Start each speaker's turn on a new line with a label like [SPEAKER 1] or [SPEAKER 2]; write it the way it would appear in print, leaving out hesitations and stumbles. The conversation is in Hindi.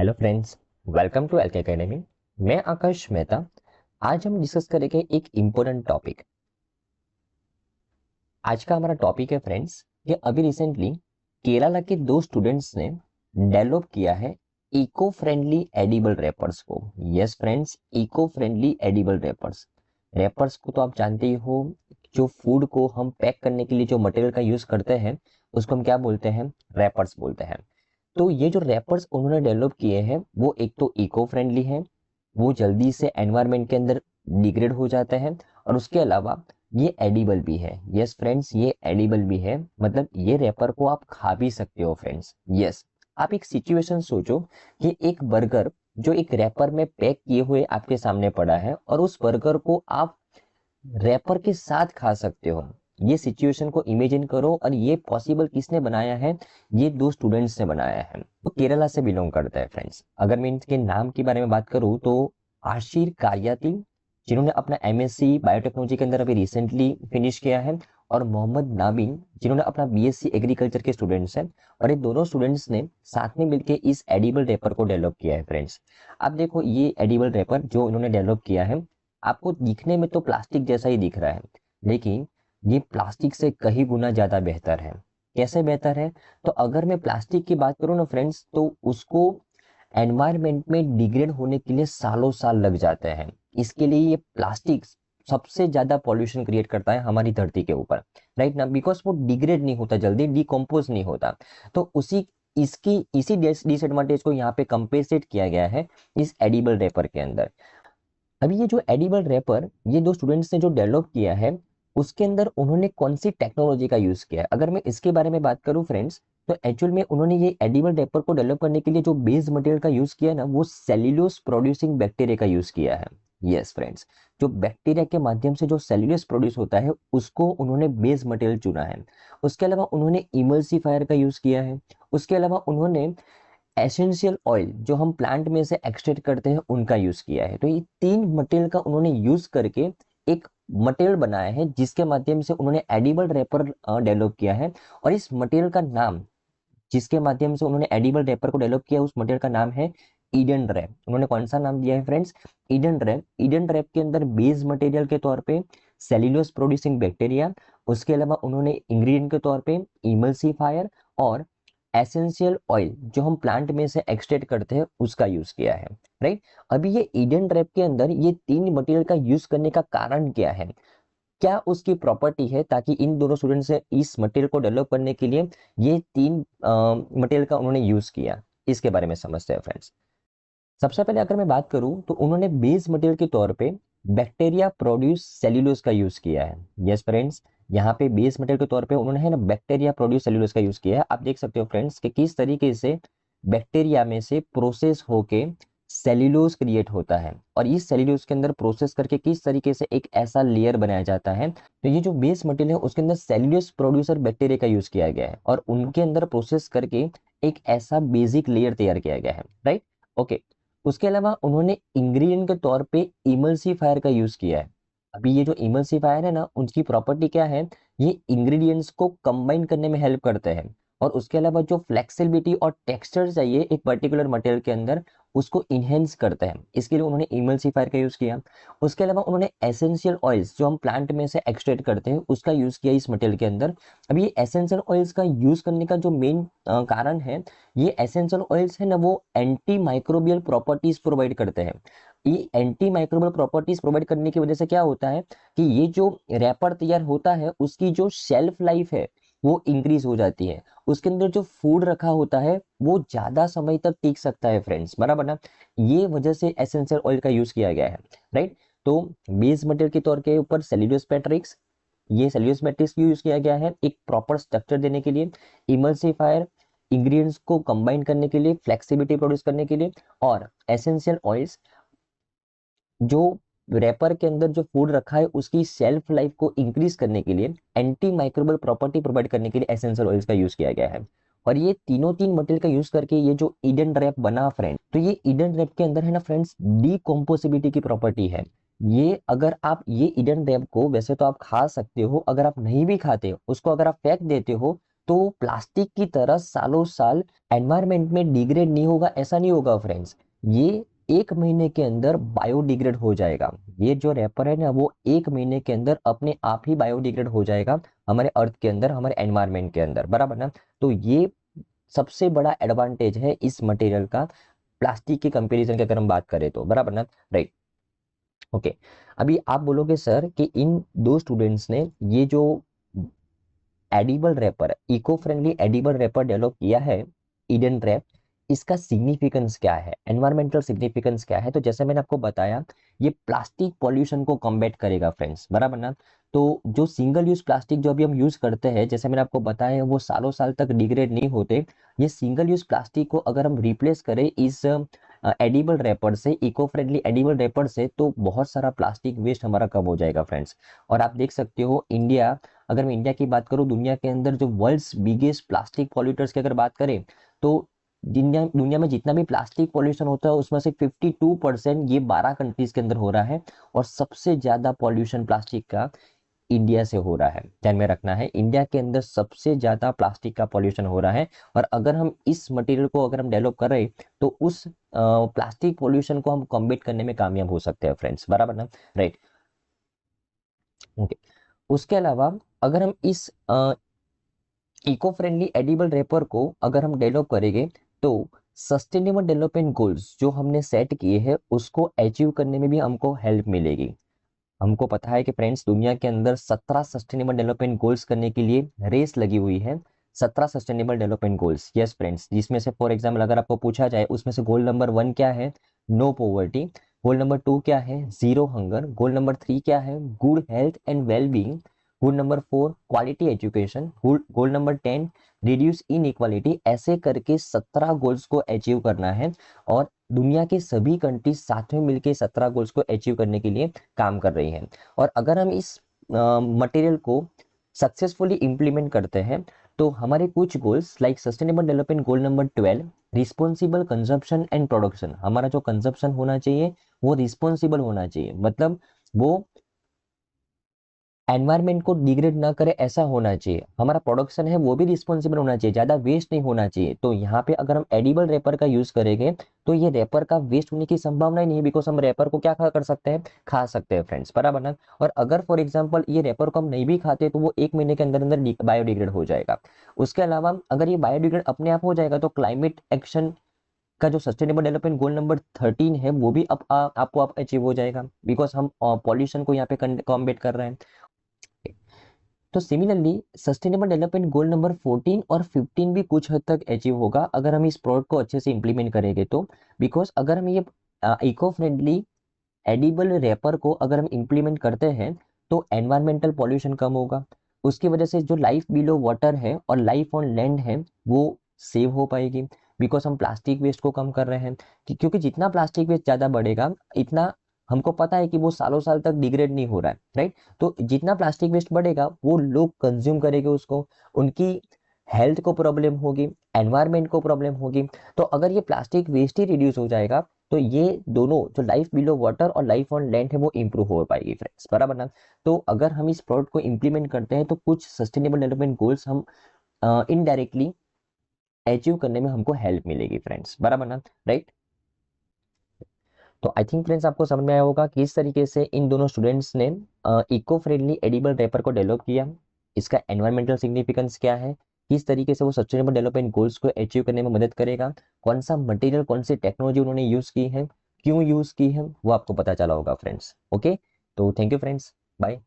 [SPEAKER 1] Hello friends, welcome to LK academy. मैं आकाश मेहता। आज हम डिस्कस करेंगे एक इम्पोर्टेंट टॉपिक। आज का हमारा टॉपिक है फ्रेंड्स कि अभी रिसेंटली केरला के दो स्टूडेंट्स ने डेवलप किया है इको फ्रेंडली एडिबल रैपर्स को। Yes friends, eco friendly edible wrappers. Wrappers को तो आप जानते ही हो, जो फूड को हम पैक करने के लिए जो मटेरियल का यूज करते हैं उसको हम क्या बोलते हैं? रैपर्स बोलते हैं। तो ये जो रैपर्स उन्होंने डेवलप किए हैं वो एक तो इको फ्रेंडली है, वो जल्दी से एनवायरनमेंट के अंदर डिग्रेड हो जाते हैं, और उसके अलावा ये एडिबल भी है। यस फ्रेंड्स, ये एडिबल भी है, मतलब ये रैपर को आप खा भी सकते हो फ्रेंड्स। यस, आप एक सिचुएशन सोचो कि एक बर्गर जो एक रैपर में पैक किए हुए आपके सामने पड़ा है और उस बर्गर को आप रैपर के साथ खा सकते हो। ये सिचुएशन को इमेजिन करो, और ये पॉसिबल किसने बनाया है? ये दो स्टूडेंट्स ने बनाया है, तो केरला से बिलोंग करता है फ्रेंड्स। अगर मैं इनके नाम के बारे में बात करूं तो आशीर कारियाती, जिन्होंने अपना एमएससी बायोटेक्नोलॉजी के अंदर अभी रिसेंटली फिनिश किया है, और मोहम्मद नाबिन, जिन्होंने अपना बीएससी एग्रीकल्चर के स्टूडेंट्स हैं। और ये दोनों स्टूडेंट्स ने साथ में मिलकर इस एडिबल रैपर को डेवलप किया है फ्रेंड्स। अब देखो, ये एडिबल रैपर जो इन्होंने डेवलप किया है, आपको दिखने में तो प्लास्टिक जैसा ही दिख रहा है, लेकिन ये प्लास्टिक से कहीं गुना ज्यादा बेहतर है। कैसे बेहतर है? तो अगर मैं प्लास्टिक की बात करूं ना फ्रेंड्स, तो उसको एनवायरनमेंट में डिग्रेड होने के लिए सालों साल लग जाते हैं। इसके लिए ये प्लास्टिक सबसे ज्यादा पॉल्यूशन क्रिएट करता है हमारी धरती के ऊपर, राइट ना, बिकॉज वो डिग्रेड नहीं होता, जल्दी डिकम्पोज नहीं होता। तो उसी इसकी इसी डिसएडवांटेज को यहाँ पे कंपेंसेट किया गया है इस एडिबल रैपर के अंदर। अभी ये जो एडिबल रैपर ये दो स्टूडेंट्स ने जो डेवलप किया है, उसके अंदर उन्होंने कौन सी टेक्नोलॉजी का यूज किया है? अगर मैं इसके बारे में बात करूं फ्रेंड्स, तो एक्चुअल में उन्होंने ये एडिबल रैपर को डेवलप करने के लिए जो बेस मटेरियल का यूज किया है ना, वो सेल्यूलोज प्रोड्यूसिंग बैक्टीरिया का यूज किया है। यस फ्रेंड्स, जो बैक्टीरिया के माध्यम से जो सेल्यूलोज प्रोड्यूस होता है उसको उन्होंने बेस मटेरियल चुना है। उसके अलावा उन्होंने इमल्सिफायर का यूज किया है। उसके अलावा उन्होंने एसेंशियल ऑयल जो हम प्लांट में से एक्सट्रैक्ट करते हैं उनका यूज किया है। तो ये तीन मटेरियल का उन्होंने यूज करके एक मटेरियल बनाया है, जिसके माध्यम से उन्होंने एडिबल रैपर डेवलप किया है। और इस मटेरियल का नाम, जिसके माध्यम से उन्होंने एडिबल रैपर को डेवलप किया, उस मटेरियल का नाम है ईडन रैप। उन्होंने कौन सा नाम दिया है friends? Eden wrap. Eden wrap के अंदर बेस मटेरियल के तौर पे सेल्यूलोज प्रोड्यूसिंग बैक्टीरिया, उसके अलावा उन्होंने इंग्रेडिएंट के तौर पे इमल्सिफायर और एसेंशियल ऑयल जो हम प्लांट में से एक्सट्रैक्ट करते हैं उसका यूज किया है, राइट। अभी ये ईडन रैप के अंदर ये तीन मटेरियल का यूज करने का कारण क्या है, क्या उसकी प्रॉपर्टी है, ताकि इन दोनों स्टूडेंट से इस मटेरियल को डेवलप करने के लिए ये तीन मटेरियल का उन्होंने यूज किया, इसके बारे में समझते हैं फ्रेंड्स। सबसे पहले अगर मैं बात करूं तो उन्होंने बेस मटेरियल के तौर पे बैक्टीरिया प्रोड्यूस सेल्यूलोज का यूज किया है। यस फ्रेंड्स, यहाँ पे बेस मटेरियल के तौर पे उन्होंने है ना बैक्टीरिया प्रोड्यूस सेल्यूलोज का यूज किया है। आप देख सकते हो फ्रेंड्स कि किस तरीके से बैक्टीरिया में से प्रोसेस होके सेल्यूलोज क्रिएट होता है, और इस सेल्यूलोज के अंदर प्रोसेस करके किस तरीके से एक ऐसा लेयर बनाया जाता है। तो ये जो बेस मटेरियल है उसके अंदर सेल्यूलोज प्रोड्यूसर बैक्टीरिया का यूज किया गया है, और उनके अंदर प्रोसेस करके एक ऐसा बेसिक लेयर तैयार किया गया है, राइट। ओके, उसके अलावा उन्होंने इंग्रेडिएंट के तौर पे इमल्सिफायर का यूज किया है। अभी ये जो इमल्सिफायर है ना, उनकी प्रॉपर्टी क्या है? ये इंग्रेडिएंट्स को कंबाइन करने में हेल्प करते हैं, और उसके अलावा जो फ्लेक्सिबिलिटी और टेक्सचर चाहिए एक पर्टिकुलर मटेरियल के अंदर, उसको इनहेंस करते हैं। इसके लिए उन्होंने इमल्सिफायर का यूज किया। उसके अलावा उन्होंने एसेंशियल ऑयल्स जो हम प्लांट में से एक्सट्रैक्ट करते हैं उसका यूज किया इस मटेरियल के अंदर। अब ये एसेंशियल ऑयल्स का यूज करने का जो मेन कारण है, ये एसेंशियल ऑयल्स है ना, वो एंटी माइक्रोबियल प्रॉपर्टीज प्रोवाइड करते हैं। ये एंटी माइक्रोबियल प्रॉपर्टीज प्रोवाइड करने की वजह से क्या होता है कि ये जो रैपर तैयार होता है उसकी जो शेल्फ लाइफ है वो इंक्रीज हो जाती है। उसके अंदर जो फूड रखा होता है वो ज्यादा समय तक टिक सकता है फ्रेंड्स, बराबर ना। ये वजह से एसेंशियल ऑयल का यूज किया गया है, राइट। तो बेस मटेरियल के तौर के ऊपर सेल्यूलोज मैट्रिक्स, ये सेल्यूलोज मैट्रिक्स यूज किया गया है एक प्रॉपर स्ट्रक्चर देने के लिए। इमल्सिफायर इंग्रेडिएंट्स को कंबाइन करने के लिए, फ्लेक्सिबिलिटी प्रोड्यूस करने के लिए। और एसेंशियल ऑयल्स, जो रैपर के अंदर जो फूड रखा है उसकी शेल्फ लाइफ को इंक्रीज करने के लिए, एंटी माइक्रोबियल प्रॉपर्टी प्रोवाइड करने के लिए एसेंशियल ऑयल्स का यूज किया गया है। और ये तीनों तीन मटेरियल का यूज करके ये जो ईडन रैप बना फ्रेंड, तो ये ईडन रैप के अंदर है ना फ्रेंड्स, डीकम्पोसिबिलिटी की प्रॉपर्टी है। ये अगर आप ये ईडन रैप को वैसे तो आप खा सकते हो, अगर आप नहीं भी खाते उसको अगर आप फेंक देते हो तो प्लास्टिक की तरह सालों साल एनवायरमेंट में डिग्रेड नहीं होगा, ऐसा नहीं होगा फ्रेंड्स। ये 1 महीने के अंदर बायोडिग्रेड हो जाएगा। ये जो रैपर है ना, वो 1 महीने के अंदर अपने आप ही बायोडिग्रेड हो जाएगा हमारे अर्थ के अंदर, हमारे एनवायरमेंट के अंदर, बराबर ना। तो ये सबसे बड़ा एडवांटेज है इस मटेरियल का प्लास्टिक के कंपैरिजन की अगर हम बात करें तो, बराबर ना, राइट। ओके, अभी आप बोलोगे सर कि इन दो स्टूडेंट्स ने ये जो edible wrapper, eco friendly edible wrapper develop किया है, ईडन रैप, इसका सिग्निफिकेंस क्या है, एनवायरमेंटल सिग्निफिकेंस क्या है? तो जैसे मैंने आपको बताया, ये प्लास्टिक पॉल्यूशन को कॉम्बैट करेगा फ्रेंड्स, बराबर ना। तो जो सिंगल यूज प्लास्टिक जो अभी हम यूज करते हैं, जैसे मैंने आपको बताया, वो सालों साल तक डिग्रेड नहीं होते। ये सिंगल यूज प्लास्टिक को अगर हम रिप्लेस करें इस एडिबल रैपर से, इको फ्रेंडली एडिबल रैपर से, तो बहुत सारा प्लास्टिक वेस्ट हमारा कम हो जाएगा फ्रेंड्स। और आप देख सकते हो इंडिया, अगर मैं इंडिया की बात करूं, दुनिया के अंदर जो वर्ल्ड्स बिगेस्ट प्लास्टिक पॉल्यूटर्स की अगर बात करें, तो दुनिया दुनिया में जितना भी प्लास्टिक पॉल्यूशन होता है उसमें से 52% ये 12 कंट्रीज के अंदर हो रहा है। और सबसे ज्यादा पॉल्यूशन प्लास्टिक का इंडिया से हो रहा है, ध्यान में रखना है, इंडिया के अंदर सबसे ज्यादा प्लास्टिक का पॉल्यूशन हो रहा है। और अगर हम इस मटेरियल को अगर हम डेवलप कर रहे हैं, तो उस प्लास्टिक पॉल्यूशन को हम कॉम्बेट करने में कामयाब हो सकते हैं फ्रेंड्स, बराबर ना, राइट। ओके, उसके अलावा अगर हम इस इको फ्रेंडली एडिबल रैपर को अगर हम डेवलप करेंगे, तो सस्टेनेबल डेवलपमेंट गोल्स जो हमने सेट किए हैं उसको अचीव करने में भी हमको हेल्प मिलेगी। हमको पता है कि फ्रेंड्स दुनिया के अंदर 17 सस्टेनेबल डेवलपमेंट गोल्स करने के लिए रेस लगी हुई है। 17 sustainable development goals, yes friends, जिसमें से फॉर एग्जाम्पल अगर आपको पूछा जाए, उसमें से गोल नंबर 1 क्या है? No poverty. गोल नंबर 2 क्या है? Zero hunger. गोल नंबर 3 क्या है? Good health and wellbeing. Goal number 4 quality education. Goal number 10 reduce inequality. ऐसे करके 17 गोल्स को अचीव करना है। और दुनिया के सभी कंट्रीज साथ में मिलकर 17 गोल्स को अचीव करने के लिए काम कर रही हैं। और अगर हम इस मटेरियल को सक्सेसफुली इंप्लीमेंट करते हैं, तो हमारे कुछ goals like sustainable development goal number 12 responsible consumption and production, हमारा जो कंजप्शन होना चाहिए वो रिस्पॉन्सिबल होना चाहिए, मतलब वो एनवायरमेंट को डिग्रेड ना करे, ऐसा होना चाहिए। हमारा प्रोडक्शन है वो भी रिस्पॉन्सिबल होना चाहिए, ज्यादा वेस्ट नहीं होना चाहिए। तो यहाँ पे अगर हम एडिबल रैपर का यूज करेंगे, तो ये रैपर का वेस्ट होने की संभावना ही नहीं है, बिकॉज हम रैपर को क्या कर सकते हैं? खा सकते हैं फ्रेंड्स, बराबर ना। और अगर फॉर एग्जाम्पल ये रैपर को हम नहीं भी खाते, तो वो 1 महीने के अंदर अंदर बायोडिग्रेड हो जाएगा। उसके अलावा अगर ये बायोडिग्रेड अपने आप हो जाएगा, तो क्लाइमेट एक्शन का जो सस्टेनेबल डेवलपमेंट गोल नंबर 13 है, वो भी आपको आप अचीव हो जाएगा, बिकॉज हम पॉल्यूशन को यहाँ पे कॉम्बेट कर रहे हैं। तो similarly sustainable development goal number 14 और 15 भी कुछ हद तक अचीव होगा अगर हम इस प्रोडक्ट को अच्छे से इंप्लीमेंट करेंगे तो। बिकॉज अगर हम ये इको फ्रेंडली एडिबल रैपर को अगर हम इंप्लीमेंट करते हैं, तो एनवायरमेंटल पॉल्यूशन कम होगा। उसकी वजह से जो लाइफ बिलो वाटर है और लाइफ ऑन लैंड है, वो सेव हो पाएगी, बिकॉज हम प्लास्टिक वेस्ट को कम कर रहे हैं। क्योंकि जितना प्लास्टिक वेस्ट ज्यादा बढ़ेगा, इतना हमको पता है कि वो सालों साल तक डिग्रेड नहीं हो रहा है, राइट। तो जितना प्लास्टिक वेस्ट बढ़ेगा, वो लोग कंज्यूम करेंगे उसको, उनकी हेल्थ को प्रॉब्लम होगी, एनवायरमेंट को प्रॉब्लम होगी। तो अगर ये प्लास्टिक वेस्ट ही रिड्यूस हो जाएगा, तो ये दोनों जो लाइफ बिलो वाटर और लाइफ ऑन लैंड है, वो इंप्रूव हो पाएगी फ्रेंड्स, बराबर ना। तो अगर हम इस प्रोडक्ट को इंप्लीमेंट करते हैं, तो कुछ सस्टेनेबल डेवलपमेंट गोल्स हम इनडायरेक्टली अचीव करने में हमको हेल्प मिलेगी फ्रेंड्स, बराबर ना, राइट। तो आई थिंक फ्रेंड्स आपको समझ में आया होगा कि किस तरीके से इन दोनों स्टूडेंट्स ने इको फ्रेंडली एडिबल रैपर को डेवलप किया, इसका एनवायरमेंटल सिग्निफिकेंस क्या है, किस तरीके से वो सस्टेनेबल डेवलपमेंट गोल्स को अचीव करने में मदद करेगा, कौन सा मटेरियल, कौन सी टेक्नोलॉजी उन्होंने यूज की है, क्यों यूज की है, वो आपको पता चला होगा फ्रेंड्स। ओके, तो थैंक यू फ्रेंड्स, बाय।